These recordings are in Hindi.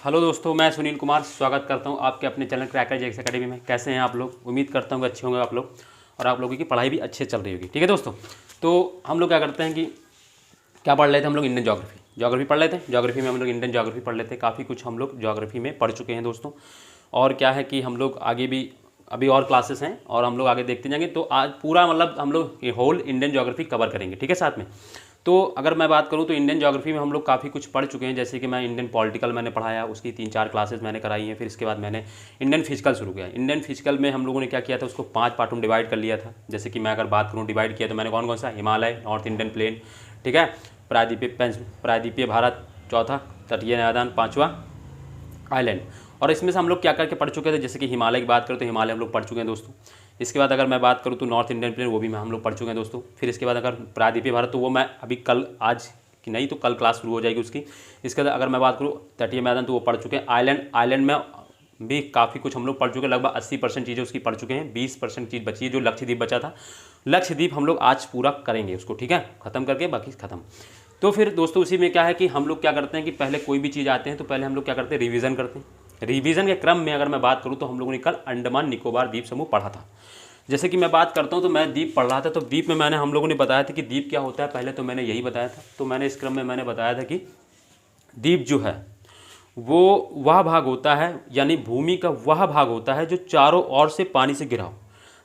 हेलो दोस्तों, मैं सुनील कुमार स्वागत करता हूं आपके अपने चैनल क्रैकर जेएक्स एकेडमी में। कैसे हैं आप लोग? उम्मीद करता हूं कि अच्छे होंगे आप लोग और आप लोगों की पढ़ाई भी अच्छे चल रही होगी। ठीक है दोस्तों, तो हम लोग क्या करते हैं कि क्या पढ़ रहे थे हम लोग? इंडियन ज्योग्राफी पढ़ लेते हैं। ज्योग्राफी में हम लोग इंडियन ज्योग्राफी पढ़ लेते हैं। काफ़ी कुछ हम लोग ज्योग्राफी में पढ़ चुके हैं दोस्तों। और क्या है कि हम लोग आगे भी अभी और क्लासेस हैं और हम लोग आगे देखते जाएंगे। तो आज पूरा मतलब हम लोग ये होल इंडियन ज्योग्राफी कवर करेंगे। ठीक है साथ में। तो अगर मैं बात करूं तो इंडियन ज्योग्राफी में हम लोग काफ़ी कुछ पढ़ चुके हैं। जैसे कि मैं इंडियन पॉलिटिकल मैंने पढ़ाया, उसकी 3-4 क्लासेस मैंने कराई हैं। फिर इसके बाद मैंने इंडियन फिजिकल शुरू किया। इंडियन फिजिकल में हम लोगों ने क्या किया था, उसको 5 पार्टों में डिवाइड कर लिया था। जैसे कि मैं अगर बात करूँ डिवाइड किया तो मैंने कौन कौन सा? हिमालय, नॉर्थ इंडियन प्लेन, ठीक है, प्रायद्वीपीय भारत, चौथा तटीय मैदान, पाँचवा आइलैंड। और इसमें से हम लोग क्या करके पढ़ चुके थे? जैसे कि हिमालय की बात करें तो हिमालय हम लोग पढ़ चुके हैं दोस्तों। इसके बाद अगर मैं बात करूं तो नॉर्थ इंडियन प्लेन, वो भी हम लोग पढ़ चुके हैं दोस्तों। फिर इसके बाद अगर प्रायद्वीपीय भारत, तो वो मैं अभी कल, आज की नहीं तो कल क्लास शुरू हो जाएगी उसकी। इसके बाद अगर मैं बात करूँ तटीय मैदान, तो वो पढ़ चुके हैं। आइलैंड में भी काफ़ी कुछ हम लोग पढ़ चुके हैं। लगभग 80% चीज़ें उसकी पढ़ चुके हैं। 20% चीज़ बची है जो लक्षद्वीप बचा था। लक्षद्वीप हम लोग आज पूरा करेंगे उसको, ठीक है, ख़त्म करके बाकी ख़त्म। तो फिर दोस्तों उसी में क्या है कि हम लोग क्या करते हैं कि पहले कोई भी चीज़ आते हैं तो पहले हम लोग क्या करते हैं? रिवीजन करते हैं। रिवीजन के क्रम में अगर मैं बात करूं तो हम लोगों ने कल अंडमान निकोबार द्वीप समूह पढ़ा था। जैसे कि मैं बात करता हूं तो मैं द्वीप पढ़ रहा था, तो द्वीप में मैंने हम लोगों ने बताया था कि द्वीप क्या होता है। पहले तो मैंने यही बताया था। तो मैंने इस क्रम में मैंने बताया था कि द्वीप जो है वो वह भाग होता है, यानी भूमि का वह भाग होता है जो चारों ओर से पानी से घिरा हो।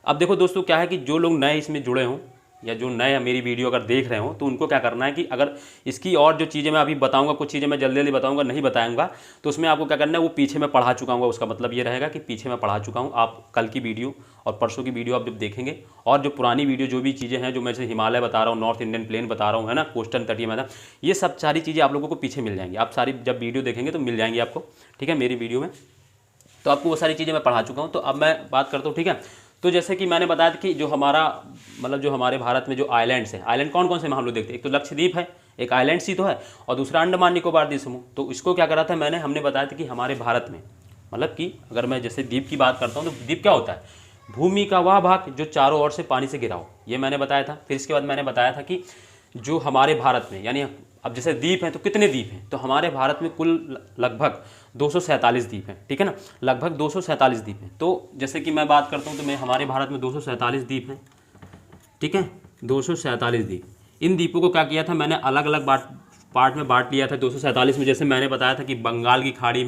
अब देखो दोस्तों क्या है कि जो लोग नए इसमें जुड़े हों या जो नए मेरी वीडियो अगर देख रहे हो तो उनको क्या करना है कि अगर इसकी और जो चीज़ें मैं अभी बताऊंगा, कुछ चीज़ें मैं जल्दी जल्दी बताऊंगा, नहीं बताऊंगा, तो उसमें आपको क्या करना है, वो पीछे मैं पढ़ा चुका हूँ। उसका मतलब ये रहेगा कि पीछे मैं पढ़ा चुका हूँ। आप कल की वीडियो और परसों की वीडियो आप जब देखेंगे और जो पुरानी वीडियो जो भी चीज़ें हैं, जो मैं जैसे हिमालय बता रहा हूँ, नॉर्थ इंडियन प्लेन बता रहा हूँ, है ना, कोस्टल तटीय मैदान, ये सब सारी चीज़ें आप लोगों को पीछे मिल जाएंगी। आप सारी जब वीडियो देखेंगे तो मिल जाएंगी आपको, ठीक है, मेरी वीडियो में। तो आपको वो सारी चीज़ें मैं पढ़ा चुका हूँ। तो अब मैं बात करता हूँ, ठीक है। तो जैसे कि मैंने बताया था कि जो हमारा मतलब जो हमारे भारत में जो आइलैंड्स हैं, आइलैंड कौन कौन से हम लोग देखते हैं? एक तो लक्षद्वीप है, एक आइलैंड सी तो है, और दूसरा अंडमान निकोबार द्वीप समूह। तो इसको क्या करा था हमने बताया था कि हमारे भारत में मतलब कि अगर मैं जैसे द्वीप की बात करता हूँ तो द्वीप क्या होता है? भूमि का वह भाग जो चारों ओर से पानी से घिरा हो, ये मैंने बताया था। फिर इसके बाद मैंने बताया था कि जो हमारे भारत में, यानी अब जैसे द्वीप हैं तो कितने द्वीप हैं? तो हमारे भारत में कुल लगभग 247 द्वीप हैं, ठीक है ना, लगभग 247 द्वीप हैं। तो जैसे कि मैं बात करता हूँ तो मैं हमारे भारत में 247 द्वीप हैं, ठीक है, 247 द्वीप। इन द्वीपों को क्या किया था मैंने? अलग अलग पार्ट में बांट लिया था 247 में। जैसे मैंने बताया था कि बंगाल की खाड़ी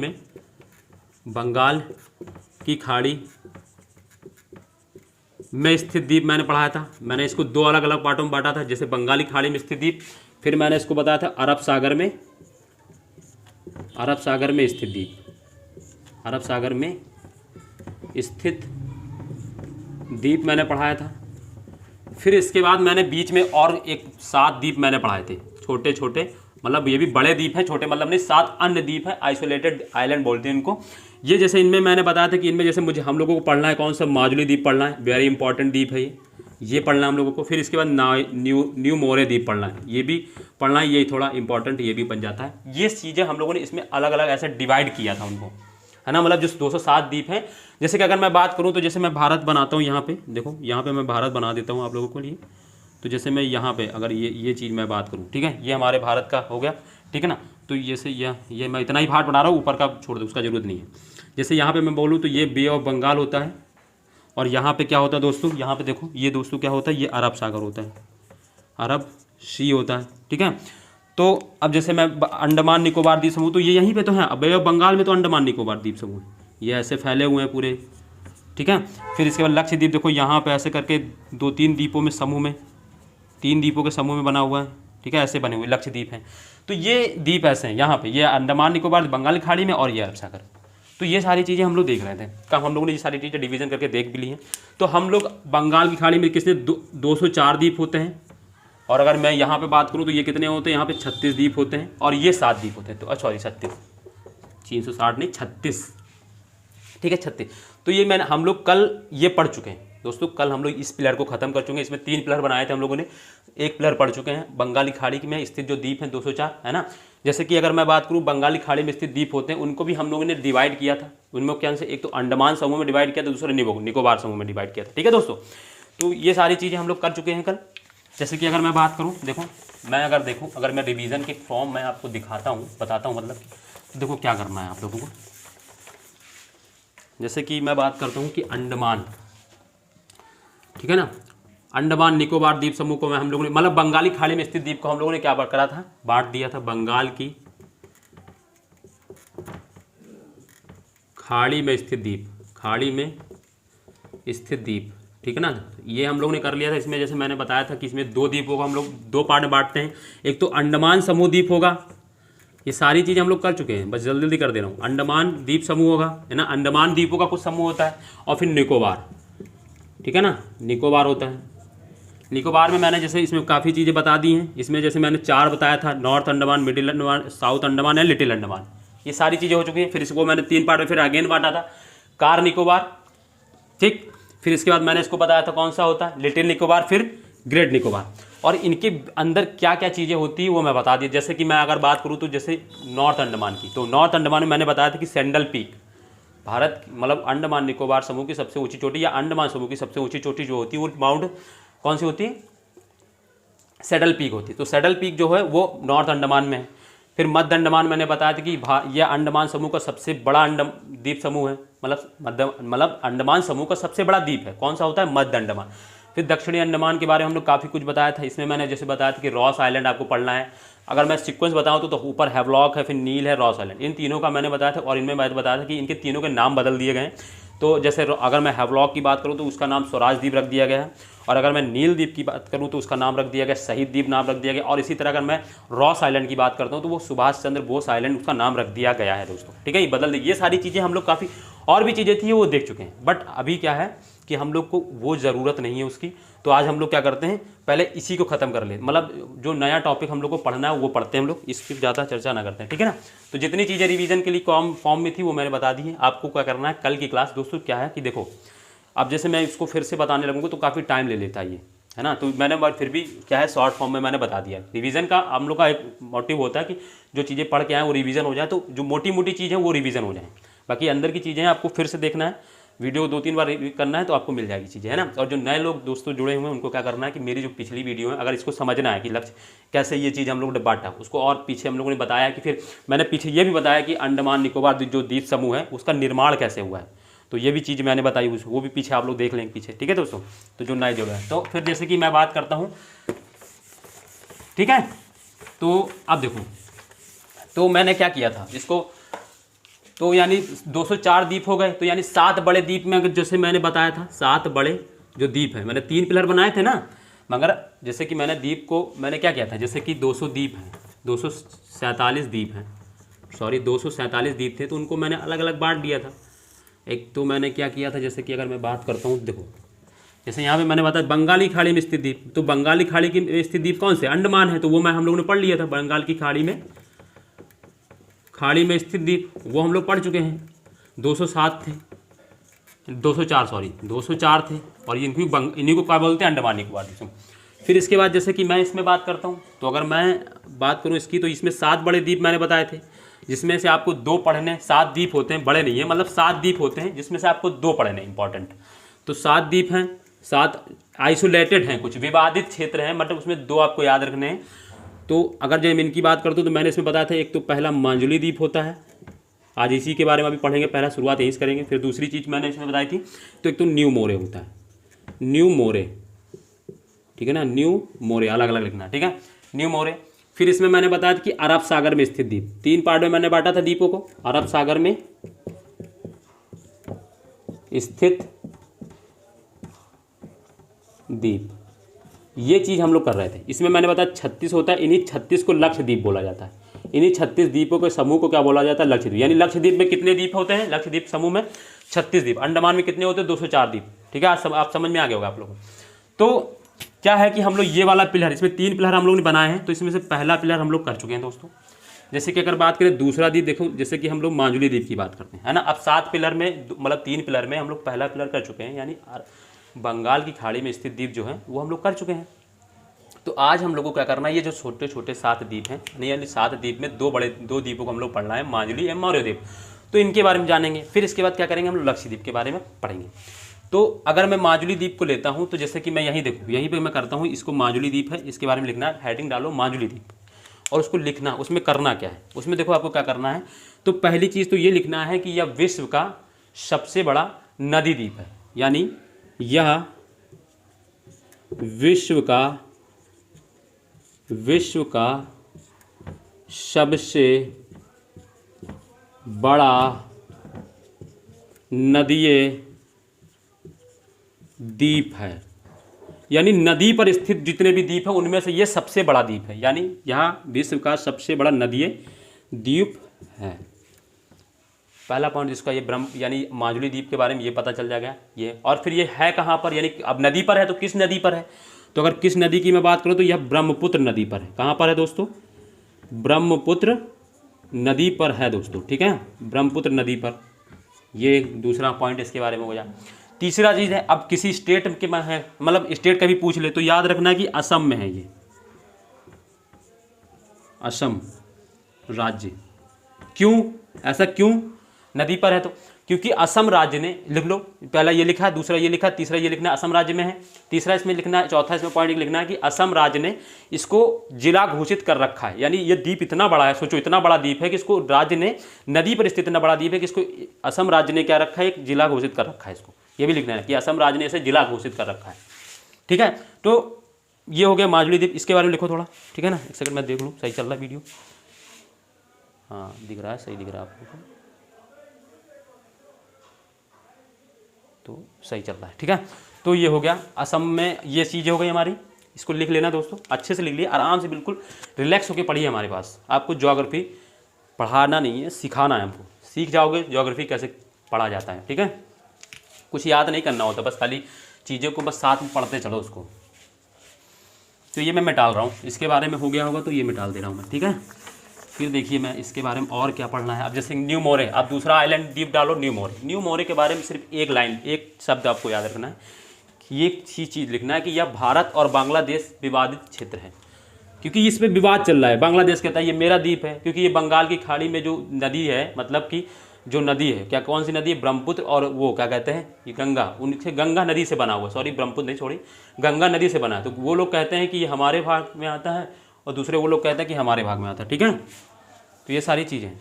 में स्थित द्वीप मैंने पढ़ाया था। मैंने इसको 2 अलग अलग पार्टों में बांटा था। जैसे बंगाली खाड़ी में स्थित द्वीप, फिर मैंने इसको बताया था अरब सागर में स्थित द्वीप, अरब सागर में स्थित द्वीप मैंने पढ़ाया था। फिर इसके बाद मैंने बीच में और एक 7 द्वीप मैंने पढ़ाए थे, छोटे छोटे, मतलब ये भी बड़े द्वीप हैं, छोटे मतलब नहीं, 7 अन्य द्वीप हैं, आइसोलेटेड आइलैंड बोलते हैं इनको। ये जैसे इनमें मैंने बताया था कि इनमें जैसे मुझे हम लोगों को पढ़ना है कौन सा? माजुली द्वीप पढ़ना है, वेरी इंपॉर्टेंट द्वीप है ये पढ़ना है हम लोगों को। फिर इसके बाद न्यू मोरे द्वीप पढ़ना है, ये भी पढ़ना है, ये थोड़ा इंपॉर्टेंट, ये भी बन जाता है। ये चीज़ें हम लोगों ने इसमें अलग अलग ऐसे डिवाइड किया था उनको, है ना, मतलब जो 207 द्वीप हैं। जैसे कि अगर मैं बात करूं तो जैसे मैं भारत बनाता हूं, यहाँ पे देखो, यहाँ पे मैं भारत बना देता हूं आप लोगों के लिए। तो जैसे मैं यहाँ पे अगर ये चीज़ मैं बात करूं, ठीक है, ये हमारे भारत का हो गया, ठीक है ना। तो जैसे ये मैं इतना ही पार्ट बना रहा हूँ, ऊपर का छोड़ दो, उसका जरूरत नहीं है। जैसे यहाँ पे मैं बोलूँ तो ये बे ऑफ बंगाल होता है, और यहाँ पे क्या होता है दोस्तों? यहाँ पे देखो, ये दोस्तों क्या होता है? ये अरब सागर होता है, अरब सी होता है, ठीक है। तो अब जैसे मैं अंडमान निकोबार द्वीप समूह, तो ये यहीं पे तो है, बे ऑफ बंगाल में तो अंडमान निकोबार द्वीप समूह, ये ऐसे फैले हुए हैं पूरे, ठीक है। फिर इसके बाद लक्षद्वीप देखो, यहाँ पे ऐसे करके 2-3 द्वीपों में समूह में, 3 द्वीपों के समूह में बना हुआ है, ठीक है, ऐसे बने हुए लक्षद्वीप हैं। तो ये द्वीप ऐसे हैं यहाँ पे, ये अंडमान निकोबार बंगाल की खाड़ी में, और ये अरब सागर। तो ये सारी चीज़ें हम लोग देख रहे थे, कब हम लोगों ने ये सारी चीज़ें डिवीज़न करके देख भी ली हैं। तो हम लोग बंगाल की खाड़ी में किसने 204 द्वीप होते हैं, और अगर मैं यहाँ पे बात करूँ तो ये कितने होते हैं? यहाँ पे 36 द्वीप होते हैं, और ये 7 द्वीप होते हैं। तो सॉरी 36, 360 नहीं 36, ठीक है, 36। तो ये मैंने हम लोग कल ये पढ़ चुके हैं दोस्तों। कल हम लोग इस पिलर को खत्म कर चुके हैं। इसमें 3 पिलर बनाए थे हम लोगों ने, एक पिलर पढ़ चुके हैं। बंगाली खाड़ी में स्थित जो द्वीप हैं 204, है ना। जैसे कि अगर मैं बात करूं बंगाली खाड़ी में स्थित द्वीप होते हैं, उनको भी हम लोगों ने डिवाइड किया था। उनमें क्या से एक तो अंडमान समूह में डिवाइड किया था, दूसरा निकोबार समूह में डिवाइड किया था, ठीक है दोस्तों। तो ये सारी चीज़ें हम लोग कर चुके हैं कल। जैसे कि अगर मैं बात करूँ, देखो मैं अगर मैं रिवीजन के फॉर्म मैं आपको दिखाता हूँ, बताता हूँ, मतलब देखो क्या करना है आप लोगों को। जैसे कि मैं बात करता हूँ कि अंडमान, ठीक है ना, अंडमान निकोबार द्वीप समूह को हम लोगों ने मतलब बंगाली खाड़ी में स्थित द्वीप को हम लोगों ने क्या करा था, बांट दिया था। बंगाल की खाड़ी में स्थित द्वीप, खाड़ी में स्थित द्वीप, ठीक है ना, ये हम लोगों ने कर लिया था। इसमें जैसे मैंने बताया था कि इसमें दो द्वीपों को हम लोग दो पार्ट में बांटते हैं। एक तो अंडमान समूह द्वीप होगा, ये सारी चीज़ें हम लोग कर चुके हैं, बस जल्दी जल्दी कर दे रहा हूँ। अंडमान द्वीप समूह होगा, है ना, अंडमान द्वीपों का कुछ समूह होता है, और फिर निकोबार, ठीक है ना, निकोबार होता है। निकोबार में मैंने जैसे इसमें काफ़ी चीज़ें बता दी हैं। इसमें जैसे मैंने 4 बताया था, north Andaman, middle Andaman, south Andaman and little Andaman, ये सारी चीज़ें हो चुकी हैं। फिर इसको मैंने 3 पार्ट में फिर अगेन बांटा था, कार निकोबार, ठीक। फिर इसके बाद मैंने इसको बताया था कौन सा होता है, लिटिल निकोबार, फिर ग्रेट निकोबार। और इनके अंदर क्या क्या चीज़ें होती है वो मैं बता दी। जैसे कि मैं अगर बात करूँ तो जैसे नॉर्थ अंडमान की, तो नॉर्थ अंडमान में मैंने बताया था कि सैंडल पीक, भारत मतलब अंडमान निकोबार समूह की सबसे ऊंची चोटी, या अंडमान समूह की सबसे ऊंची चोटी जो होती है वो माउंट कौन सी होती है, सैडल पीक होती है। तो सैडल पीक जो है वो नॉर्थ अंडमान में है। फिर मध्य अंडमान मैंने बताया था कि यह अंडमान समूह का सबसे बड़ा द्वीप समूह है, मतलब अंडमान समूह का सबसे बड़ा द्वीप है। कौन सा होता है, मध्य अंडमान। फिर दक्षिणी अंडमान के बारे में हम लोग काफ़ी कुछ बताया था। इसमें मैंने जैसे बताया था कि रॉस आइलैंड आपको पढ़ना है। अगर मैं सीक्वेंस बताऊं तो ऊपर हैवलॉक है, फिर नील है, रॉस आइलैंड, इन तीनों का मैंने बताया था। और इनमें मैं बताया था कि इनके तीनों के नाम बदल दिए गए। तो जैसे अगर मैं हैवलॉक की बात करूं तो उसका नाम स्वराज द्वीप रख दिया गया है, और अगर मैं नील द्वीप की बात करूं तो उसका नाम रख दिया गया, शहीद द्वीप नाम रख दिया गया। और इसी तरह अगर मैं रॉस आइलैंड की बात करता हूं तो वो सुभाष चंद्र बोस आइलैंड उसका नाम रख दिया गया है दोस्तों, ठीक है। ये बदल दी, ये सारी चीज़ें हम लोग काफ़ी और भी चीज़ें थी वो देख चुके हैं, बट अभी क्या है कि हम लोग को वो ज़रूरत नहीं है उसकी। तो आज हम लोग क्या करते हैं, पहले इसी को ख़त्म कर ले, मतलब जो नया टॉपिक हम लोग को पढ़ना है वो पढ़ते हैं हम लोग, इस पर ज़्यादा चर्चा ना करते हैं, ठीक है ना। तो जितनी चीज़ें रिवीजन के लिए कॉम फॉर्म में थी वो मैंने बता दी है। आपको क्या करना है, कल की क्लास दोस्तों क्या है कि देखो, अब जैसे मैं इसको फिर से बताने लगूँगा तो काफ़ी टाइम ले लेता है ये, है ना। तो मैंने फिर भी क्या है शॉर्ट फॉर्म में मैंने बता दिया। रिवीजन का हम लोग का एक मोटिव होता है कि जो चीज़ें पढ़ के आए वो रिवीजन हो जाए, तो जो मोटी मोटी चीज़ें वो रिवीजन हो जाए, बाकी अंदर की चीज़ें आपको फिर से देखना है, वीडियो 2-3 बार करना है तो आपको मिल जाएगी चीज़ें, है ना। और जो नए लोग दोस्तों जुड़े हुए हैं उनको क्या करना है कि मेरी जो पिछली वीडियो है, अगर इसको समझना है कि लक्ष्य कैसे ये चीज़ हम लोगों ने बांटा, उसको और पीछे हम लोगों ने बताया कि फिर मैंने पीछे ये भी बताया कि अंडमान निकोबार जो द्वीप समूह है उसका निर्माण कैसे हुआ है, तो ये भी चीज़ मैंने बताई, वो भी पीछे आप लोग देख लेंगे पीछे, ठीक है दोस्तों। तो जो नए जुड़े हैं, तो फिर जैसे कि मैं बात करता हूँ, ठीक है। तो अब देखो, तो मैंने क्या किया था इसको, तो यानी 204 द्वीप हो गए, तो यानी 7 बड़े द्वीप में, अगर जैसे मैंने बताया था 7 बड़े जो द्वीप है, मैंने 3 पिलर बनाए थे ना, मगर जैसे कि मैंने द्वीप को मैंने क्या किया था, जैसे कि 200 द्वीप हैं, 247 द्वीप हैं, सॉरी 247 द्वीप थे, तो उनको मैंने अलग अलग बांट दिया था। एक तो मैंने क्या किया था, जैसे कि अगर मैं बात करता हूँ, देखो जैसे यहाँ पे मैंने बताया बंगाली खाड़ी में स्थित द्वीप, तो बंगाली खाड़ी की स्थित द्वीप कौन से, अंडमान है, तो वो हम लोगों ने पढ़ लिया था। बंगाल की खाड़ी में स्थित द्वीप वो हम लोग पढ़ चुके हैं, 207 थे, 204 थे, और इन्हीं को क्या बोलते हैं, अंडमान निकोबार द्वीप। फिर इसके बाद जैसे कि मैं इसमें बात करता हूँ, तो अगर मैं बात करूँ इसकी, तो इसमें 7 बड़े द्वीप मैंने बताए थे, जिसमें से आपको 2 पढ़ने, 7 द्वीप होते हैं, बड़े नहीं है, मतलब 7 द्वीप होते हैं जिसमें से आपको 2 पढ़ने इंपॉर्टेंट। तो 7 द्वीप हैं, 7 आइसोलेटेड हैं, कुछ विवादित क्षेत्र हैं, मतलब उसमें 2 आपको याद रखने हैं। तो अगर जब इनकी बात करता हूँ तो मैंने इसमें बताया था, एक तो पहला मांजुली द्वीप होता है, आज इसी के बारे में अभी पढ़ेंगे, पहला शुरुआत यहीं से करेंगे। फिर दूसरी चीज़ मैंने इसमें बताई थी, तो एक तो न्यू मोरे होता है, न्यू मोरे, ठीक है ना, न्यू मोरे अलग अलग लिखना, ठीक है, न्यू मोरे। फिर इसमें मैंने बताया था कि अरब सागर में स्थित द्वीप, 3 पार्ट में मैंने बांटा था द्वीपों को, अरब सागर में स्थित द्वीप, ये चीज़ हम लोग कर रहे थे। इसमें मैंने बताया 36 होता है, इन्हीं 36 को लक्षद्वीप बोला जाता है, इन्हीं 36 द्वीपों के समूह को क्या बोला जाता है, लक्षद्वीप। यानी लक्षद्वीप में कितने द्वीप होते हैं, लक्षद्वीप समूह में 36 द्वीप। अंडमान में कितने होते हैं, 204 द्वीप, ठीक है, आप समझ में आ गया होगा आप लोगों को। तो क्या है कि हम लोग ये वाला पिलर, इसमें 3 पिलर हम लोग ने बनाए हैं, तो इसमें से पहला पिलर हम लोग कर चुके हैं दोस्तों। जैसे कि अगर बात करें दूसरा द्वीप, देखो जैसे कि हम लोग मांजुली द्वीप की बात करते हैं, है ना। अब 7 पिलर में मतलब 3 पिलर में हम लोग पहला पिलर कर चुके हैं, यानी बंगाल की खाड़ी में स्थित द्वीप जो है वो हम लोग कर चुके हैं। तो आज हम लोग को क्या करना है, ये जो छोटे छोटे 7 द्वीप हैं, यानी 7 द्वीप में 2 द्वीपों को हम लोग पढ़ना है, मांजुली एवं मौर्य द्वीप, तो इनके बारे में जानेंगे। फिर इसके बाद क्या करेंगे, हम लोग लक्षद्वीप के बारे में पढ़ेंगे। तो अगर मैं माजुली द्वीप को लेता हूँ, तो जैसे कि मैं यहीं देखूँ, यहीं पे मैं करता हूँ, इसको माजुली द्वीप है, इसके बारे में लिखना है, हेडिंग डालो माजुली द्वीप, और उसको लिखना, उसमें करना क्या है, उसमें देखो आपको क्या करना है। तो पहली चीज़ तो ये लिखना है कि यह विश्व का सबसे बड़ा नदी द्वीप है, यानी यह विश्व का सबसे बड़ा नदीय द्वीप है, यानी नदी पर स्थित जितने भी द्वीप हैं उनमें से ये सबसे बड़ा द्वीप है, यानी यहाँ विश्व का सबसे बड़ा नदीय द्वीप है। पहला पॉइंट जिसका ये ब्रह्म यानी माजुली द्वीप के बारे में ये पता चल जाएगा ये। और फिर ये है कहाँ पर, यानी अब नदी पर है तो किस नदी पर है, तो अगर किस नदी की मैं बात करूँ तो यह ब्रह्मपुत्र नदी पर है। कहाँ पर है दोस्तों, ब्रह्मपुत्र नदी पर है दोस्तों, ठीक है, ब्रह्मपुत्र नदी पर। ये दूसरा पॉइंट इसके बारे में हो जाए। तीसरा चीज़ है, अब किसी स्टेट के में है, मतलब स्टेट का भी पूछ ले तो याद रखना है कि असम में है ये, असम राज्य। क्यों, ऐसा क्यों, नदी पर है तो क्योंकि असम राज्य ने, लिख लो, पहला ये लिखा है, दूसरा ये लिखा है, तीसरा ये लिखना है असम राज्य में है, तीसरा इसमें लिखना है, चौथा इसमें पॉइंट लिखना है कि असम राज्य ने इसको जिला घोषित कर रखा है। यानी ये द्वीप इतना बड़ा है, सोचो इतना बड़ा द्वीप है कि इसको राज्य ने, नदी पर स्थित इतना बड़ा द्वीप है कि इसको असम राज्य ने क्या रखा है, एक जिला घोषित कर रखा है। इसको ये भी लिखना है कि असम राज्य ने इसे जिला घोषित कर रखा है, ठीक है। तो ये हो गया माजुली द्वीप, इसके बारे में लिखो थोड़ा, ठीक है ना। एक सेकंड मैं देख लूँ सही चल रहा है वीडियो, हाँ दिख रहा है, सही दिख रहा है आपको, तो सही चल रहा है, ठीक है। तो ये हो गया असम में, ये चीज़ हो गई हमारी, इसको लिख लेना दोस्तों, अच्छे से लिख लिया, आराम से बिल्कुल रिलैक्स होकर पढ़िए। हमारे पास आपको ज्योग्राफी पढ़ाना नहीं है, सिखाना है हमको, सीख जाओगे ज्योग्राफी कैसे पढ़ा जाता है, ठीक है। कुछ याद नहीं करना होता, बस खाली चीज़ों को बस साथ में पढ़ते चलो उसको। तो ये मैं मिटाल रहा हूँ, इसके बारे में हो गया होगा तो ये मिटाल दे रहा हूँ मैं, ठीक है। फिर देखिए मैं इसके बारे में और क्या पढ़ना है। अब जैसे न्यू मोरे, आप दूसरा आइलैंड द्वीप डालो न्यू मोरे। न्यू मोरे के बारे में सिर्फ एक लाइन, एक शब्द आपको याद रखना है कि ये चीज़ लिखना है कि यह भारत और बांग्लादेश विवादित क्षेत्र है, क्योंकि इस पर विवाद चल रहा है। बांग्लादेश कहता है ये मेरा द्वीप है, क्योंकि ये बंगाल की खाड़ी में जो नदी है, मतलब कि जो नदी है, क्या कौन सी नदी है, ब्रह्मपुत्र और वो क्या कहते हैं, ये गंगा, उनसे गंगा नदी से बना हुआ, सॉरी ब्रह्मपुत्र नहीं छोड़ी, गंगा नदी से बना है। तो वो लोग कहते हैं कि ये हमारे भाग में आता है और दूसरे वो लोग कहते हैं कि हमारे भाग में आता है, ठीक है। तो ये सारी चीज़ें,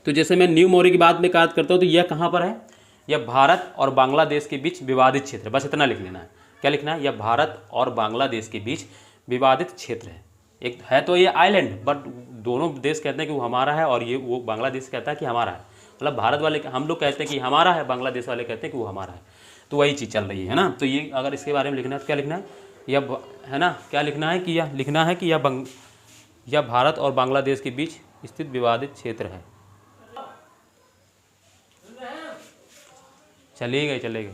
तो जैसे मैं न्यू मोरे की बात में बात करता हूँ तो यह कहाँ पर है, यह भारत और बांग्लादेश के बीच विवादित क्षेत्र, बस इतना लिख लेना है। क्या लिखना है, यह भारत और बांग्लादेश के बीच विवादित क्षेत्र है। एक है तो ये आइलैंड, बट दोनों देश कहते हैं कि वो हमारा है और ये वो बांग्लादेश कहता है कि हमारा है। मतलब भारत वाले, हम लोग कहते हैं कि हमारा है, बांग्लादेश वाले कहते हैं कि वो हमारा है। तो वही चीज़ चल रही है ना। तो ये अगर इसके बारे में लिखना है तो क्या लिखना है, यह है ना, क्या लिखना है कि यह लिखना है कि यह भारत और बांग्लादेश के बीच स्थित विवादित क्षेत्र है। चले गए।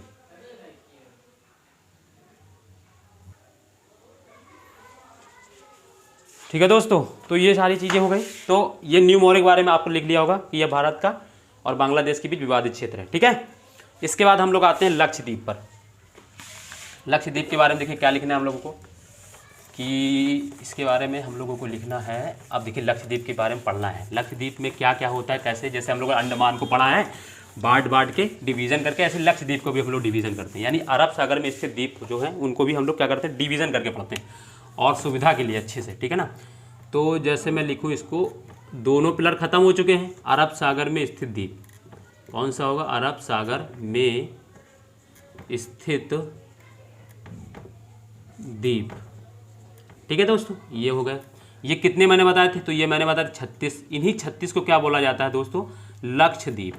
ठीक है दोस्तों, तो ये सारी चीज़ें हो गई। तो ये न्यू मोरे के बारे में आपको लिख लिया होगा कि यह भारत का और बांग्लादेश के बीच विवादित क्षेत्र है, ठीक है। इसके बाद हम लोग आते हैं लक्षद्वीप पर। लक्षद्वीप के बारे में देखिए क्या लिखना है हम लोगों को, कि इसके बारे में हम लोगों को लिखना है। अब देखिए लक्षद्वीप के बारे में पढ़ना है, लक्षद्वीप में क्या क्या होता है, कैसे, जैसे हम लोग अंडमान को पढ़ा है बांट के डिवीज़न करके, ऐसे लक्षद्वीप को भी हम लोग डिवीज़न करते हैं। यानी अरब सागर में स्थित द्वीप जो हैं उनको भी हम लोग क्या करते हैं, डिवीज़न करके पढ़ते हैं, और सुविधा के लिए अच्छे से, ठीक है ना। तो जैसे मैं लिखूँ इसको, दोनों पिलर ख़त्म हो चुके हैं। अरब सागर में स्थित द्वीप कौन सा होगा, अरब सागर में स्थित द्वीप, ठीक है दोस्तों। ये हो गए, ये कितने मैंने बताए थे, तो ये मैंने बताया 36। इन्हीं 36 को क्या बोला जाता है दोस्तों, लक्षद्वीप।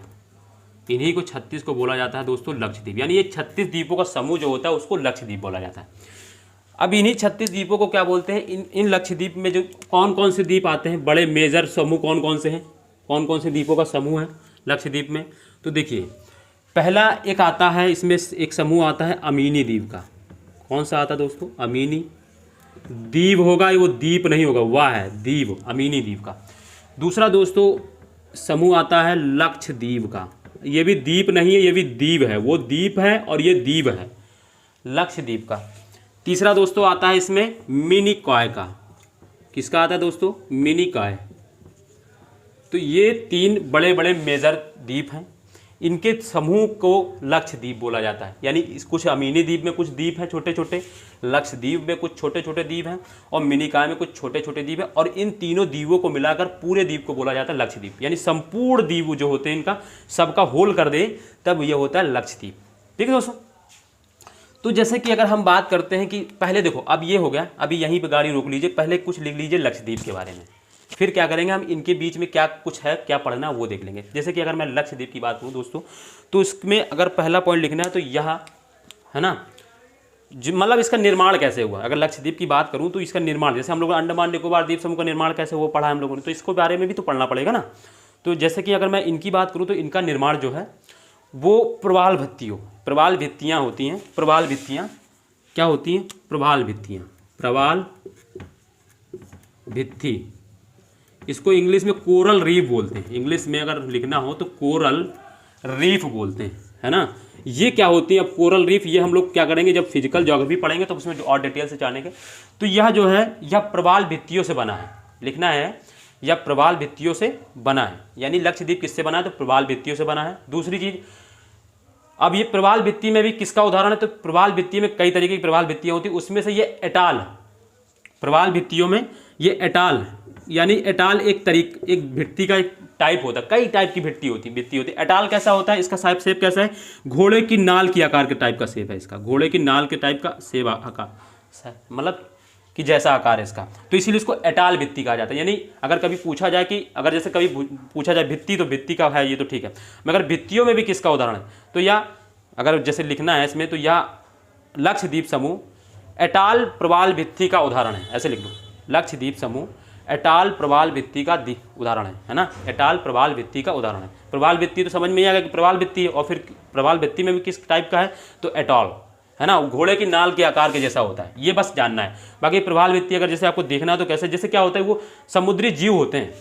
इन्हीं को 36 को बोला जाता है दोस्तों लक्षद्वीप। यानी ये 36 द्वीपों का समूह जो होता है उसको लक्षद्वीप बोला जाता है। अब इन्हीं 36 द्वीपों को क्या बोलते हैं, इन लक्षद्वीप में जो कौन कौन से द्वीप आते हैं, बड़े मेजर समूह कौन कौन से हैं, कौन कौन से द्वीपों का समूह है लक्षद्वीप में। तो देखिए पहला एक आता है, इसमें एक समूह आता है अमीनी द्वीप का। कौन सा आता है दोस्तों, अमीनी द्वीप होगा, वो द्वीप नहीं होगा, वह है द्वीप, अमीनी द्वीप का। दूसरा दोस्तों समूह आता है लक्षद्वीप का। ये भी द्वीप नहीं है, ये भी द्वीप है, वो द्वीप है और ये द्वीप है, लक्षद्वीप का। तीसरा दोस्तों आता है इसमें मिनिकॉय का। किसका आता है दोस्तों, मिनिकॉय। तो ये तीन बड़े बड़े मेजर द्वीप हैं। इनके समूह को लक्षद्वीप बोला जाता है। यानी कुछ अमीनी द्वीप में कुछ द्वीप हैं छोटे छोटे, लक्षद्वीप में कुछ छोटे छोटे द्वीप हैं और मिनिकॉय में कुछ छोटे छोटे द्वीप हैं, और इन तीनों द्वीपों को मिलाकर पूरे द्वीप को बोला जाता है लक्षद्वीप। यानी संपूर्ण द्वीप जो होते हैं इनका सबका होल कर दे तब ये होता है लक्षद्वीप। ठीक है दोस्तों। तो जैसे कि अगर हम बात करते हैं कि पहले देखो, अब ये हो गया, अभी यहीं पे गाड़ी रोक लीजिए, पहले कुछ लिख लीजिए लक्षद्वीप के बारे में, फिर क्या करेंगे हम इनके बीच में क्या कुछ है क्या पढ़ना वो देख लेंगे। जैसे कि अगर मैं लक्षद्वीप की बात करूँ दोस्तों, तो इसमें अगर पहला पॉइंट लिखना है तो यह है ना, मतलब इसका निर्माण कैसे हुआ। अगर लक्षद्वीप की बात करूँ तो इसका निर्माण, जैसे हम लोग अंडमान निकोबार द्वीप समूह का निर्माण कैसे वो पढ़ा हम लोगों ने, तो इसको बारे में भी तो पढ़ना पड़ेगा ना। तो जैसे कि अगर मैं इनकी बात करूँ तो इनका निर्माण जो है वो प्रवाल भित्तियाँ होती हैं। प्रवाल भित्तियाँ क्या होती हैं? प्रवाल भित्ति, इसको इंग्लिश में कोरल रीफ बोलते हैं। इंग्लिश में अगर लिखना हो तो कोरल रीफ बोलते हैं, है ना। ये क्या होती है? अब कोरल रीफ ये हम लोग क्या करेंगे जब फिजिकल ज्योग्राफी पढ़ेंगे तो उसमें और डिटेल से जानेंगे। तो यह जो है यह प्रवाल भित्तियों से बना है, लिखना है यह प्रवाल भित्तियों से बना है। यानी लक्षद्वीप किससे बना है? तो प्रवाल भित्तियों से बना है। दूसरी चीज, अब ये प्रवाल भित्ति में भी किसका उदाहरण है? तो प्रवाल भित्ति में कई तरीके की प्रवाल भित्तियाँ होती हैं, उसमें से ये एटाल, प्रवाल भित्तियों में ये एटाल, यानी एटाल एक भित्ति का एक टाइप होता है। कई टाइप की भित्ति होती है। एटाल कैसा होता है? इसका शेप कैसा है? घोड़े की नाल की आकार के टाइप का शेप है इसका, घोड़े की नाल के टाइप का शेप आकार, मतलब कि जैसा आकार है इसका, तो इसीलिए इसको एटाल भित्ति कहा जाता है। यानी अगर कभी पूछा जाए कि अगर जैसे कभी पूछा जाए भित्ति, तो भित्ति का है ये तो ठीक है, मगर भित्तियों में भी किसका उदाहरण है? तो या अगर जैसे लिखना है इसमें तो या लक्षद्वीप समूह एटाल प्रवाल भित्ति का उदाहरण है, ऐसे लिख लो। लक्षद्वीप समूह एटाल प्रवाल भित्ति का उदाहरण है ना, एटाल प्रवाल भित्ति का उदाहरण है। प्रवाल भित्ति तो समझ में आएगा कि प्रवाल भित्ति है, और फिर प्रवाल भित्ति में भी किस टाइप का है? तो एटाल, है ना, घोड़े की नाल के आकार के जैसा होता है, ये बस जानना है। बाकी प्रवाल भित्ति अगर जैसे आपको देखना है तो कैसे, जैसे क्या होता है वो समुद्री जीव होते हैं,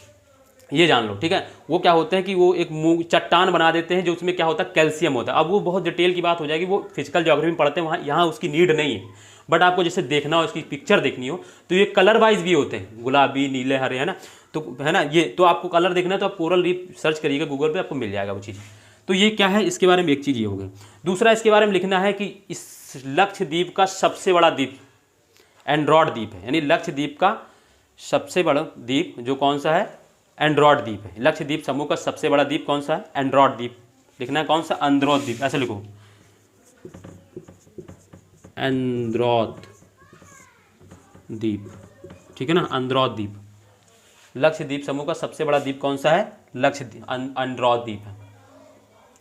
ये जान लो, ठीक है। वो क्या होते हैं कि वो एक चट्टान बना देते हैं जो उसमें क्या होता है? कैल्शियम होता है। अब वो बहुत डिटेल की बात हो जाएगी, वो फिजिकल ज्योग्राफी में पढ़ते हैं, वहाँ यहाँ उसकी नीड नहीं है, बट आपको जैसे देखना हो, इसकी पिक्चर देखनी हो तो ये कलर वाइज भी होते हैं, गुलाबी, नीले, हरे, है ना। तो है ना, ये तो आपको कलर देखना है तो आप कोरल रीफ सर्च करिएगा गूगल पे, आपको मिल जाएगा वो चीज़। तो ये क्या है, इसके बारे में एक चीज़ ये हो गई। दूसरा इसके बारे में लिखना है कि इस लक्षद्वीप का सबसे बड़ा द्वीप एंड्रॉयड द्वीप है। यानी लक्षद्वीप का सबसे बड़ा द्वीप जो कौन सा है? एंड्रॉयड द्वीप है। लक्षद्वीप समूह का सबसे बड़ा द्वीप कौन सा है? एंड्रॉयड द्वीप। लिखना है कौन सा? एंड्रॉयड द्वीप, ऐसे लिखो, एंड्रॉयड द्वीप, ठीक है ना, एंड्रॉयड द्वीप। लक्षद्वीप समूह का सबसे बड़ा द्वीप कौन सा है? लक्षद्वीप, एंड्रॉयड द्वीप है।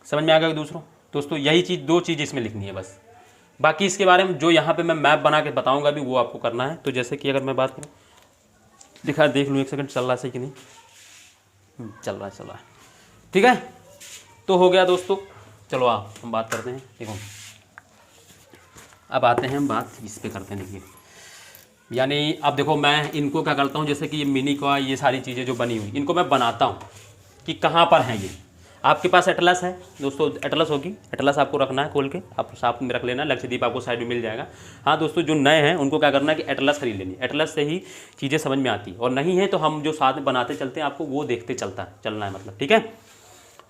समझ में आ गया दोस्तों? यही चीज़, दो चीज़ इसमें लिखनी है बस। बाकी इसके बारे में जो यहाँ पे मैं मैप बना के बताऊंगा भी वो आपको करना है। तो जैसे कि अगर मैं बात करूँ, देख लूँ एक सेकंड चल रहा है सही कि नहीं, चल रहा है, ठीक है। तो हो गया दोस्तों, चलो हम बात करते हैं। देखो अब आते हैं हम बात इस पे करते हैं। देखिए, यानी अब देखो मैं इनको क्या करता हूँ, जैसे कि ये मिनिकॉय, ये सारी चीज़ें जो बनी हुई, इनको मैं बनाता हूँ कि कहाँ पर हैं ये। आपके पास एटलस है दोस्तों, एटलस होगी, एटलस आपको रखना है खोल के, आप साथ में रख लेना, लक्षद्वीप आपको साइड में मिल जाएगा। हाँ दोस्तों, जो नए हैं उनको क्या करना है कि एटलस खरीद लेनी, एटलस से ही चीज़ें समझ में आती है, और नहीं है तो हम जो साथ में बनाते चलते हैं आपको वो देखते चलना है, मतलब, ठीक है।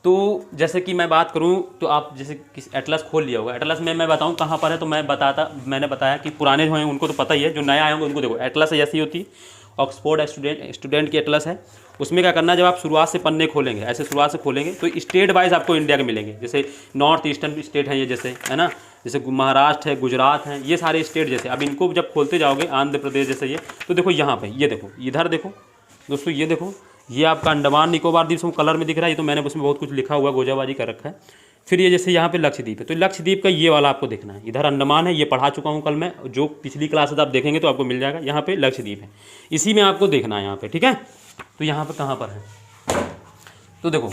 तो जैसे कि मैं बात करूँ तो आप जैसे किस एटलस खोल लिया होगा, एटलस में मैं बताऊँ कहाँ पर है तो मैंने बताया कि पुराने जो हैं उनको तो पता ही है, जो नए आए होंगे उनको देखो, एटलस ऐसी होती है, ऑक्सफोर्ड स्टूडेंट की एटलस है। उसमें क्या करना है, जब आप शुरुआत से पन्ने खोलेंगे, ऐसे शुरुआत से खोलेंगे तो स्टेट वाइज आपको इंडिया के मिलेंगे। जैसे नॉर्थ ईस्टर्न स्टेट हैं ये, जैसे, है ना, जैसे महाराष्ट्र है, गुजरात है, ये सारे स्टेट जैसे। अब इनको जब खोलते जाओगे, आंध्र प्रदेश जैसे ये, तो देखो यहाँ पे, ये देखो, इधर देखो दोस्तों, ये देखो, ये आपका अंडमान निकोबार द्वीप समूह कलर में दिख रहा है, ये तो मैंने उसमें बहुत कुछ लिखा हुआ, गोजाबाजी कर रखा है। फिर ये जैसे यहाँ पे लक्षद्वीप है, तो लक्षद्वीप का ये वाला आपको देखना है, इधर अंडमान है, ये पढ़ा चुका हूँ कल मैं, जो पिछली क्लासेस आप देखेंगे तो आपको मिल जाएगा। यहाँ पे लक्षद्वीप है, इसी में आपको देखना है यहाँ पे, ठीक है। तो यहाँ पे कहाँ पर है, तो देखो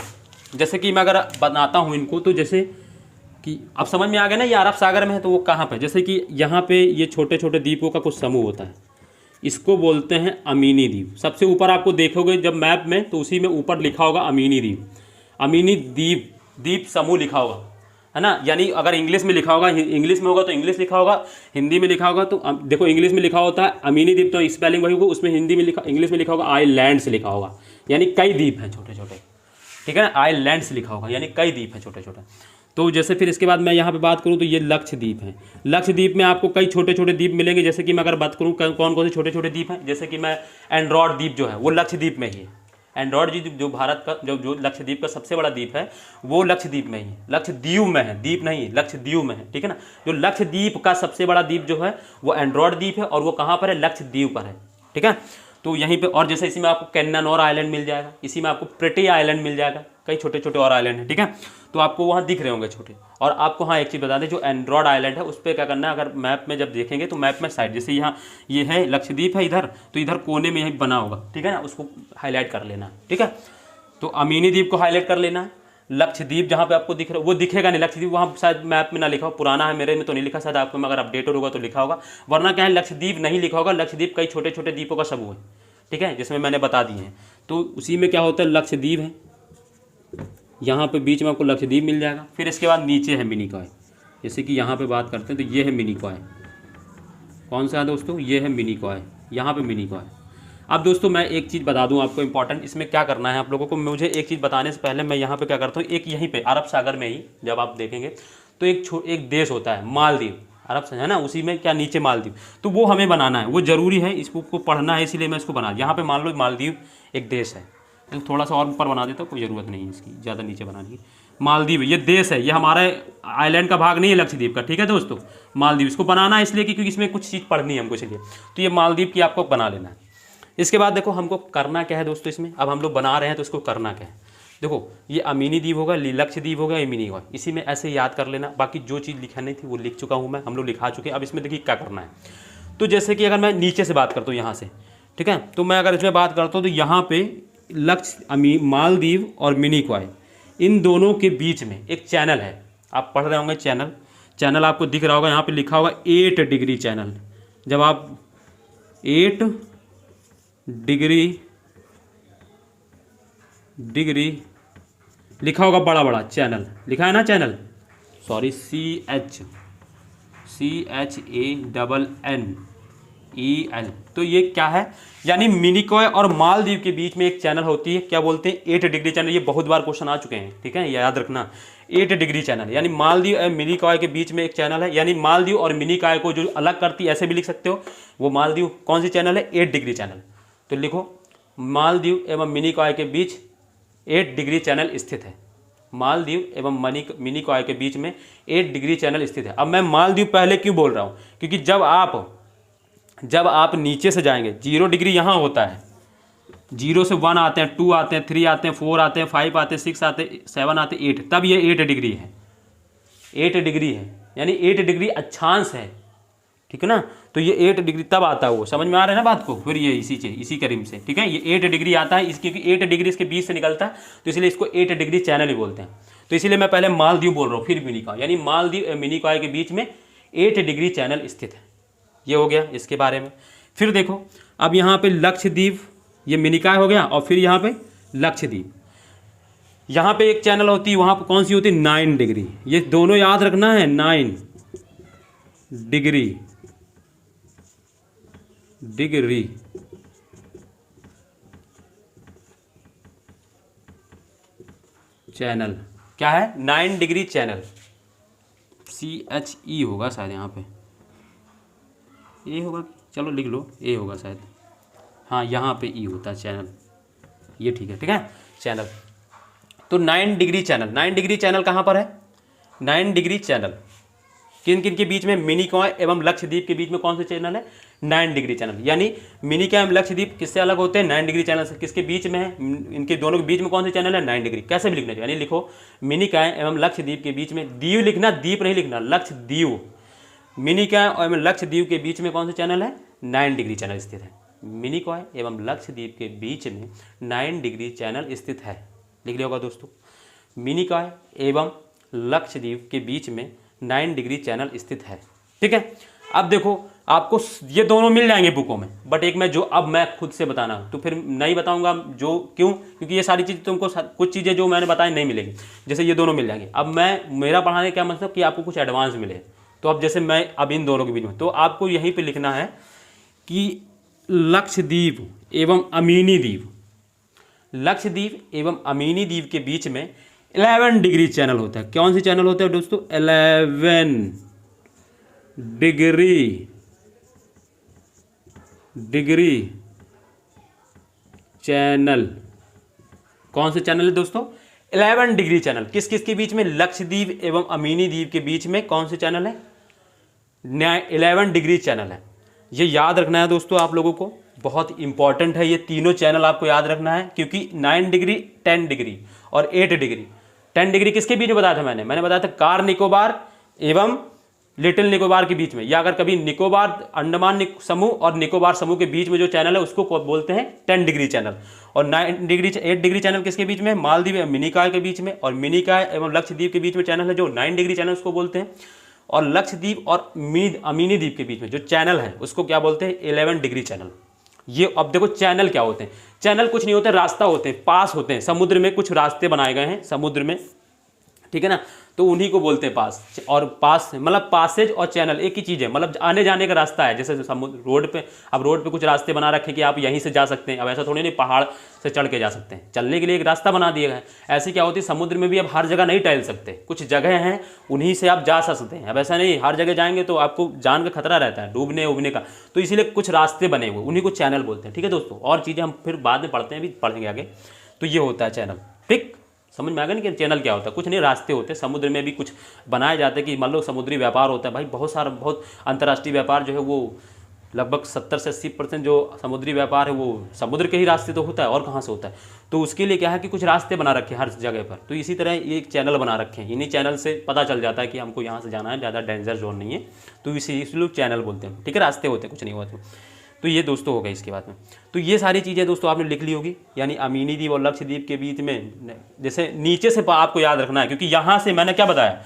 जैसे कि मैं अगर बनाता हूँ इनको, तो जैसे कि अब समझ में आ गया ना, ये अरब सागर में है, तो वो कहाँ पे, जैसे कि यहाँ पे ये छोटे छोटे द्वीपों का कुछ समूह होता है, इसको बोलते हैं अमीनी द्वीप। सबसे ऊपर आपको देखोगे जब मैप में, तो उसी में ऊपर लिखा होगा अमीनी द्वीप, अमीनी द्वीप समूह लिखा होगा, है ना। यानी अगर इंग्लिश में लिखा होगा, इंग्लिश में होगा तो इंग्लिश लिखा होगा, हिंदी में लिखा होगा तो देखो इंग्लिश में लिखा होता है अमीनी द्वीप, तो स्पेलिंग वही होगा, उसमें हिंदी में लिखा, इंग्लिश में लिखा होगा आइलैंड से लिखा होगा, यानी कई द्वीप हैं छोटे छोटे, ठीक है ना, आइलैंड्स लिखा होगा, यानी कई द्वीप हैं छोटे छोटे। तो जैसे फिर इसके बाद मैं यहाँ पे बात करूँ तो ये लक्षद्वीप है। लक्षद्वीप में आपको कई छोटे छोटे द्वीप मिलेंगे। जैसे कि मैं अगर बात करूँ कौन कौन से छोटे छोटे द्वीप हैं, जैसे कि मैं एंड्रोड द्वीप जो है वो लक्षद्वीप में ही है। एंड्रोड द्वीप जो भारत का जो लक्षद्वीप का सबसे बड़ा द्वीप है वो लक्षद्वीप में ही है, लक्षद्वीप में है, द्वीप नहीं लक्षद्वीप में है, ठीक है ना। जो लक्षद्वीप का सबसे बड़ा द्वीप जो है वो एंड्रोड द्वीप है और वो कहाँ पर है, लक्षद्वीप पर है, ठीक है। तो यहीं पे और जैसे इसी में आपको कैन्नानौर आइलैंड मिल जाएगा, इसी में आपको प्रेटी आइलैंड मिल जाएगा, कई छोटे छोटे और आइलैंड हैं, ठीक है। तो आपको वहाँ दिख रहे होंगे छोटे। और आपको हाँ एक चीज़ बता दें, जो एंड्रोड आइलैंड है उस पर क्या करना है, अगर मैप में जब देखेंगे तो मैप में साइड जैसे यहाँ ये है लक्षद्वीप है इधर, तो इधर कोने में यहीं बना होगा, ठीक है ना, उसको हाईलाइट कर लेना, ठीक है। तो अमीनी द्वीप को हाईलाइट कर लेना है। लक्षद्वीप जहाँ पे आपको दिख रहा है वो दिखेगा नहीं, लक्षद्वीप वहाँ शायद मैप में ना लिखा हो, पुराना है, मेरे में तो नहीं लिखा, शायद आपको में अगर अपडेटेड होगा तो लिखा होगा, वरना क्या है लक्षद्वीप नहीं लिखा होगा। लक्षद्वीप कई छोटे छोटे द्वीपों का समूह है, ठीक है, जिसमें मैंने बता दिए हैं। तो उसी में क्या होता है, लक्षद्वीप है, यहाँ पे बीच में आपको लक्षद्वीप मिल जाएगा। फिर इसके बाद नीचे है मिनिकॉय, जैसे कि यहाँ पे बात करते हैं तो ये है मिनिकॉय। कौन सा है दोस्तों, ये है मिनिकॉय, यहाँ पे मिनिकॉय। अब दोस्तों मैं एक चीज़ बता दूं आपको इंपॉर्टेंट, इसमें क्या करना है आप लोगों को। मुझे एक चीज़ बताने से पहले मैं यहाँ पे क्या करता हूँ, एक यहीं पे अरब सागर में ही जब आप देखेंगे तो एक देश होता है मालदीव, अरब है ना, उसी में क्या नीचे मालदीव, तो वो हमें बनाना है, वो ज़रूरी है, इसको पढ़ना है, इसीलिए मैं इसको बना। यहाँ पर मान लो मालदीव एक देश है, तो थोड़ा सा और ऊपर बना देता हूँ, कोई ज़रूरत नहीं है इसकी ज़्यादा नीचे बनाने की। मालदीव ये देश है, ये हमारे आइलैंड का भाग नहीं है लक्षद्वीप का, ठीक है दोस्तों। मालदीव इसको बनाना है इसलिए क्योंकि इसमें कुछ चीज़ पढ़नी है हमको, इसलिए तो ये मालदीव की आपको बना लेना है। इसके बाद देखो हमको करना क्या है दोस्तों, इसमें अब हम लोग बना रहे हैं तो इसको करना क्या है। देखो ये अमीनी द्वीप होगा, लक्षद्वीप होगा, ये मिनी होगा, इसी में ऐसे याद कर लेना। बाकी जो चीज़ लिखानी थी वो लिख चुका हूँ मैं, हम लोग लिखा चुके हैं। अब इसमें देखिए क्या करना है। तो जैसे कि अगर मैं नीचे से बात करता हूँ यहाँ से, ठीक है, तो मैं अगर इसमें बात करता हूँ तो यहाँ पे मालदीव और मिनिकॉय, इन दोनों के बीच में एक चैनल है, आप पढ़ रहे होंगे चैनल आपको दिख रहा होगा, यहाँ पे लिखा होगा 8 डिग्री चैनल। जब आप 8 डिग्री लिखा होगा, बड़ा बड़ा चैनल लिखा है ना, चैनल सॉरी CHANNEL, तो ये क्या है, यानी मिनिकॉय और मालदीव के बीच में एक चैनल होती है, क्या बोलते हैं 8 डिग्री चैनल। ये बहुत बार क्वेश्चन आ चुके हैं, ठीक है, याद रखना 8 डिग्री चैनल, यानी मालदीव और मिनिकॉय के बीच में एक चैनल है। यानी मालदीव और मिनिकॉय को जो अलग करती है, ऐसे भी लिख सकते हो, वो मालदीव कौन सी चैनल है, 8 डिग्री चैनल। तो लिखो मालदीव एवं मिनिकॉय के बीच 8 डिग्री चैनल स्थित है, मालदीव एवं मिनिकॉय के बीच में 8 डिग्री चैनल स्थित है। अब मैं मालदीव पहले क्यों बोल रहा हूँ, क्योंकि जब आप नीचे से जाएंगे 0 डिग्री यहाँ होता है, 0 से 1 आते हैं, 2 आते हैं, 3 आते हैं, 4 आते हैं, 5 आते हैं, 6 आते हैं, 7 आते हैं, 8, तब ये 8 डिग्री है, 8 डिग्री है, यानी 8 डिग्री अक्षांश है, ठीक है ना। तो ये 8 डिग्री तब आता है, वो समझ में आ रहा है ना बात को। फिर ये इसी करीब से, ठीक है, ये 8 डिग्री आता है, इसकी 8 डिग्री इसके बीच से निकलता है, तो इसलिए इसको 8 डिग्री चैनल ही बोलते हैं। तो इसीलिए मैं पहले मालदीव बोल रहा हूँ, फिर मिनिकॉय, यानी मालदीव मिनिकॉय के बीच में 8 डिग्री चैनल स्थित है। ये हो गया इसके बारे में। फिर देखो अब यहाँ पे लक्षद्वीप, ये मिनिकॉय हो गया, और फिर यहाँ पे लक्षद्वीप, यहाँ पे एक चैनल होती है, वहाँ पे कौन सी होती है, 9 डिग्री। ये दोनों याद रखना है, 9 डिग्री चैनल, क्या है, 9 डिग्री चैनल, CHE होगा शायद, यहाँ पे ए होगा, चलो लिख लो, ए होगा शायद, हाँ यहाँ पे ई होता है चैनल, ये ठीक है चैनल। तो 9 डिग्री चैनल, 9 डिग्री चैनल कहाँ पर है, 9 डिग्री चैनल किन किन के बीच में, मिनिकॉय एवं लक्षद्वीप के बीच में कौन सा चैनल है, 9 डिग्री चैनल। यानी मिनिकॉय एवं लक्षद्वीप किससे अलग होते हैं, 9 डिग्री चैनल से। किसके बीच में है, इनके दोनों के बीच में कौन सा चैनल है, 9 डिग्री। कैसे भी लिखना चाहिए, यानी लिखो मिनिकॉय एवं लक्षद्वीप के बीच में, द्वीप लिखना, द्वीप नहीं लिखना, लक्षद्वीप, मिनिकॉय एवं लक्षद्वीप के बीच में कौन सा चैनल है, 9 डिग्री चैनल स्थित है। मिनिकॉय एवं लक्षद्वीप के बीच में 9 डिग्री चैनल स्थित है, लिख लिया होगा दोस्तों। मिनिकॉय एवं लक्षद्वीप के बीच में 9 डिग्री चैनल स्थित है, ठीक है। अब देखो आपको ये दोनों मिल जाएंगे बुकों में, बट एक मैं जो अब मैं खुद से बताना तो फिर नहीं बताऊंगा, जो क्यों, क्योंकि ये सारी चीज़ तुमको कुछ चीज़ें जो मैंने बताई नहीं मिलेगी, जैसे ये दोनों मिल जाएंगे। अब मेरा पढ़ाने का मतलब कि आपको कुछ एडवांस मिले, तो अब जैसे मैं अब इन दोनों के बीच में, तो आपको यहीं पे लिखना है कि लक्षद्वीप एवं अमीनी द्वीप, लक्षद्वीप एवं अमीनी द्वीप के बीच में 11 डिग्री चैनल होता है। कौन सी चैनल होता है दोस्तों? 11 डिग्री चैनल। कौन से चैनल है दोस्तों? 11 डिग्री चैनल। किस किस के बीच में? लक्षद्वीप एवं अमीनी द्वीप के बीच में कौन से चैनल है? 11 डिग्री चैनल है। ये याद रखना है दोस्तों आप लोगों को, बहुत इंपॉर्टेंट है ये तीनों चैनल आपको याद रखना है, क्योंकि 9 डिग्री, 10 डिग्री और 8 डिग्री। 10 डिग्री किसके बीच में बताया था मैंने बताया था कार निकोबार एवं लिटिल निकोबार के बीच में, या अगर कभी निकोबार अंडमान समूह और निकोबार समूह के बीच में जो चैनल है उसको बोलते हैं 10 डिग्री चैनल। और 8 डिग्री चैनल किसके बीच में? मालदीव एवं मिनिकॉय के बीच में। और मिनिकॉय एवं लक्षद्वीप के बीच में चैनल है जो 9 डिग्री चैनल उसको बोलते हैं। और लक्षद्वीप और अमीनी द्वीप के बीच में जो चैनल है उसको क्या बोलते हैं? 11 डिग्री चैनल। ये अब देखो चैनल क्या होते हैं? चैनल कुछ नहीं होते, रास्ता होते हैं, पास होते हैं। समुद्र में कुछ रास्ते बनाए गए हैं समुद्र में, ठीक है ना, तो उन्हीं को बोलते हैं पास। और पास मतलब पासेज और चैनल एक ही चीज़ है, मतलब आने जाने का रास्ता है। जैसे समुद्र रोड पे, अब रोड पे कुछ रास्ते बना रखे कि आप यहीं से जा सकते हैं। अब ऐसा थोड़ी नहीं पहाड़ से चढ़ के जा सकते हैं, चलने के लिए एक रास्ता बना दिया है। ऐसे क्या होती है समुद्र में भी अब हर जगह नहीं टहल सकते, कुछ जगह हैं उन्हीं से आप जा सकते हैं। अब ऐसा नहीं हर जगह जाएंगे तो आपको जान का खतरा रहता है डूबने उबने का, तो इसीलिए कुछ रास्ते बने हुए उन्हीं को चैनल बोलते हैं। ठीक है दोस्तों, और चीज़ें हम फिर बाद में पढ़ते हैं, भी पढ़ेंगे आगे। तो ये होता है चैनल। ठीक, समझ में आ गया ना कि चैनल क्या होता है? कुछ नहीं, रास्ते होते हैं। समुद्र में भी कुछ बनाए जाते हैं कि मान लो समुद्री व्यापार होता है भाई, बहुत अंतर्राष्ट्रीय व्यापार जो है वो लगभग 70 से 80% जो समुद्री व्यापार है वो समुद्र के ही रास्ते तो होता है, और कहाँ से होता है। तो उसके लिए क्या है कि कुछ रास्ते बना रखे हैं हर जगह पर, तो इसी तरह ये एक चैनल बना रखे हैं। इन्हीं चैनल से पता चल जाता है कि हमको यहाँ से जाना है, ज़्यादा डेंजर जोन नहीं है, तो इसलिए लोग चैनल बोलते हैं। ठीक है, रास्ते होते हैं, कुछ नहीं हुआ तो ये दोस्तों हो गए इसके बाद में। तो ये सारी चीज़ें दोस्तों आपने लिख ली होगी, यानी अमीनी द्वीप और लक्षद्वीप के बीच में जैसे नीचे से आपको याद रखना है, क्योंकि यहाँ से मैंने क्या बताया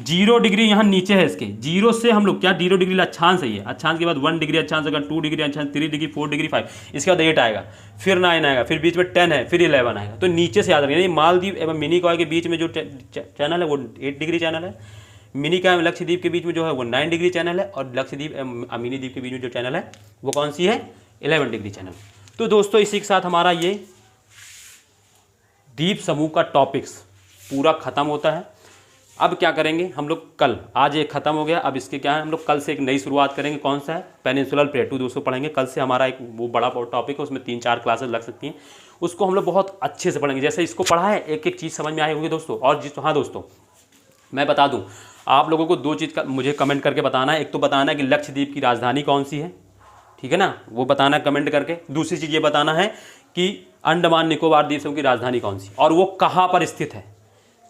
0 डिग्री यहाँ नीचे है इसके, 0 से हम लोग क्या 0 डिग्री अक्षांश है ये, अक्षांश के बाद 1 डिग्री अक्षांश होगा, 2 डिग्री अक्षांश, 3 डिग्री, 4 डिग्री, 5, इसके बाद 8 आएगा, फिर 9 आएगा, फिर बीच में 10 है, फिर 11 आएगा। तो नीचे से याद रखिए मालदीव एवं मिनिकॉय के बीच में जो चैनल है वो 8 डिग्री चैनल है। मिनिकॉय एवं लक्षद्वीप के बीच में जो है वो 9 डिग्री चैनल है। और लक्षद्वीप एवं अमीनी द्वीप के बीच में जो चैनल है वो कौन सी है? 11 डिग्री चैनल। तो दोस्तों इसी के साथ हमारा ये द्वीप समूह का टॉपिक्स पूरा खत्म होता है। अब क्या करेंगे हम लोग कल, आज ये खत्म हो गया, अब इसके क्या है हम लोग कल से एक नई शुरुआत करेंगे। कौन सा है? पेनिनसुलर प्लेटू दोस्तों पढ़ेंगे कल से। हमारा एक वो बड़ा टॉपिक है, उसमें 3-4 क्लासेस लग सकती हैं, उसको हम लोग बहुत अच्छे से पढ़ेंगे। जैसे इसको पढ़ा है एक एक चीज़ समझ में आई होगी दोस्तों। और हाँ दोस्तों मैं बता दूँ आप लोगों को 2 चीज़ का मुझे कमेंट करके बताना है। एक तो बताना है कि लक्षद्वीप की राजधानी कौन सी है, ठीक है ना, वो बताना कमेंट करके। दूसरी चीज़ ये बताना है कि अंडमान निकोबार द्वीप समूह की राजधानी कौन सी और वो कहाँ पर स्थित है।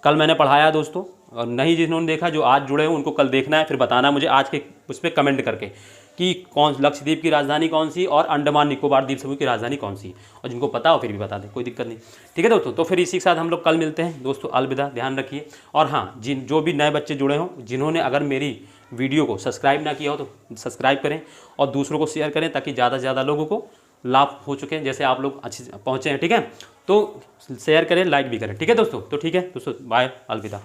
कल मैंने पढ़ाया दोस्तों, और नहीं जिन्होंने देखा जो आज जुड़े हैं उनको कल देखना है, फिर बताना मुझे आज के उस पर कमेंट करके कि कौन लक्षद्वीप की राजधानी कौन सी और अंडमान निकोबार द्वीप समूह की राजधानी कौन सी, और जिनको पता हो फिर भी बता दें, कोई दिक्कत नहीं। ठीक है दोस्तों, तो फिर इसी के साथ हम लोग कल मिलते हैं दोस्तों। अलविदा, ध्यान रखिए। और हाँ, जो भी नए बच्चे जुड़े हों, जिन्होंने अगर मेरी वीडियो को सब्सक्राइब ना किया हो तो सब्सक्राइब करें और दूसरों को शेयर करें, ताकि ज़्यादा से ज़्यादा लोगों को लाभ हो चुके हैं, जैसे आप लोग अच्छे पहुँचे हैं। ठीक है, तो शेयर करें, लाइक भी करें। ठीक है दोस्तों, तो ठीक है दोस्तों, बाय, अलविदा।